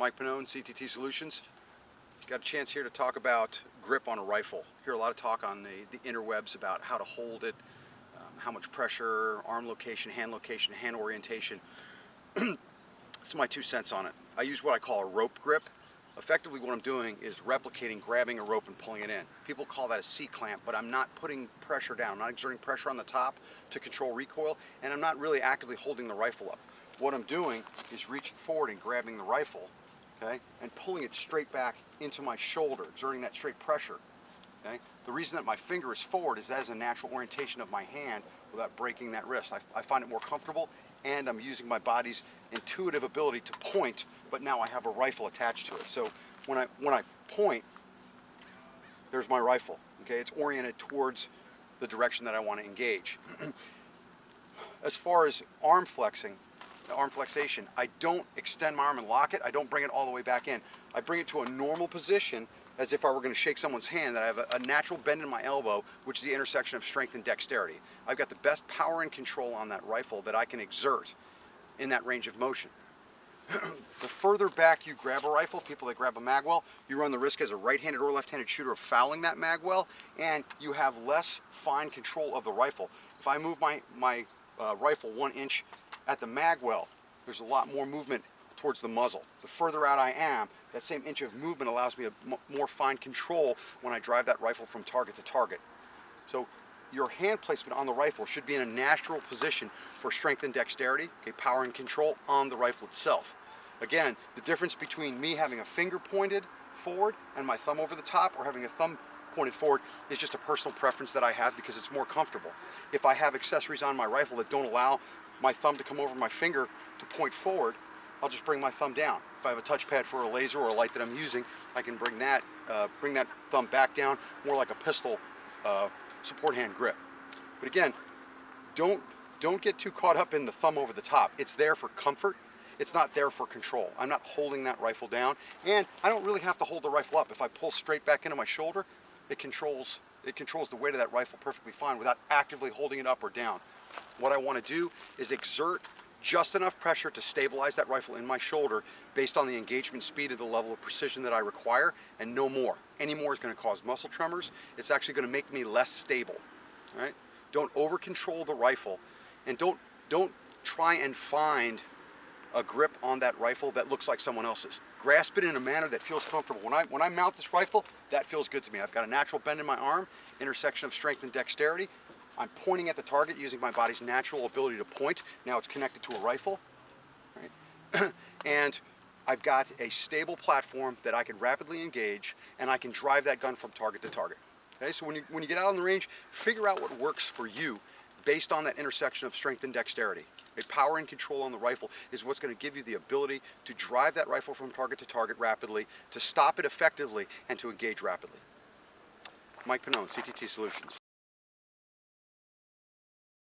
Mike Pannone, CTT Solutions. Got a chance here to talk about grip on a rifle. Hear a lot of talk on the interwebs about how to hold it, how much pressure, arm location, hand orientation. That's my 2 cents on it. I use what I call a rope grip. Effectively what I'm doing is replicating grabbing a rope and pulling it in. People call that a C-clamp, but I'm not putting pressure down. I'm not exerting pressure on the top to control recoil, and I'm not really actively holding the rifle up. What I'm doing is reaching forward and grabbing the rifle, okay, and pulling it straight back into my shoulder, exerting that straight pressure. Okay? The reason that my finger is forward is that is a natural orientation of my hand without breaking that wrist. I find it more comfortable, and I'm using my body's intuitive ability to point, but now I have a rifle attached to it. So when I point, there's my rifle. Okay, it's oriented towards the direction that I want to engage. As far as arm flexation, I don't extend my arm and lock it. I don't bring it all the way back in. I bring it to a normal position as if I were going to shake someone's hand, that I have a natural bend in my elbow, which is the intersection of strength and dexterity. I've got the best power and control on that rifle that I can exert in that range of motion. The further back you grab a rifle, people that grab a magwell, you run the risk as a right-handed or left-handed shooter of fouling that magwell, and you have less fine control of the rifle. If I move my rifle 1 inch at the magwell, there's a lot more movement towards the muzzle. The further out I am, that same inch of movement allows me a more fine control when I drive that rifle from target to target. So your hand placement on the rifle should be in a natural position for strength and dexterity, okay, power and control on the rifle itself. Again, the difference between me having a finger pointed forward and my thumb over the top, or having a thumb pointed forward, is just a personal preference that I have because it's more comfortable. If I have accessories on my rifle that don't allow my thumb to come over my finger to point forward, I'll just bring my thumb down. If I have a touchpad for a laser or a light that I'm using, I can bring that thumb back down, more like a pistol support hand grip. But again, don't get too caught up in the thumb over the top. It's there for comfort. It's not there for control. I'm not holding that rifle down, and I don't really have to hold the rifle up. If I pull straight back into my shoulder, it controls the weight of that rifle perfectly fine without actively holding it up or down. What I want to do is exert just enough pressure to stabilize that rifle in my shoulder based on the engagement speed and the level of precision that I require, and no more. Any more is going to cause muscle tremors. It's actually going to make me less stable. All right? Don't over control the rifle, and don't try and find a grip on that rifle that looks like someone else's. Grasp it in a manner that feels comfortable. When I mount this rifle, that feels good to me. I've got a natural bend in my arm, intersection of strength and dexterity. I'm pointing at the target using my body's natural ability to point. Now it's connected to a rifle, right? And I've got a stable platform that I can rapidly engage, and I can drive that gun from target to target. Okay, so when you get out on the range, figure out what works for you based on that intersection of strength and dexterity. Okay, power and control on the rifle is what's going to give you the ability to drive that rifle from target to target rapidly, to stop it effectively, and to engage rapidly. Mike Pannone, CTT Solutions.